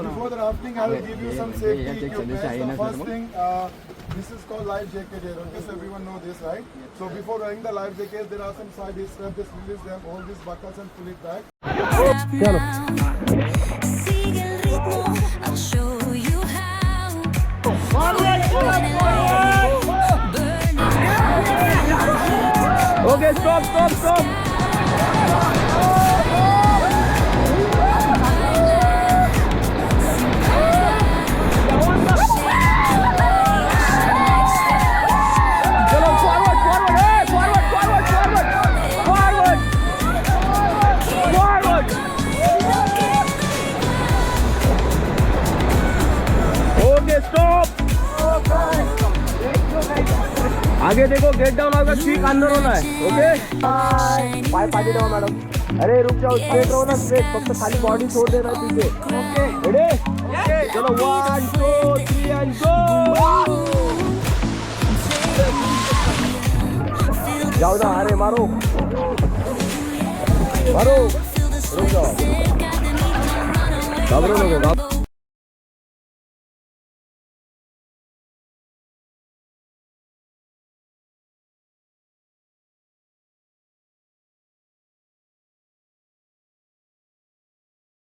Before the rafting, I will give you some safety equipment. So first thing, this is called life jacket here. Okay, so everyone know this, right? So before wearing the life jacket, there are some side straps. Just release them, hold these buckles and pull it back. I'll show you how. Okay, stop. आगे देखो, get down होगा, ठीक अंदर होना है. Okay, पाय पाटी रहो madam. अरे रुक जाओ, स्ट्रेट रहो ना, स्ट्रेट. फक्त खाली बॉडी छोड़ देना है पीछे. Okay, ready? चलो 1 2 3 एंड गो. जाओ ना, अरे मारो. रुक जाओ. घबरो लोगों.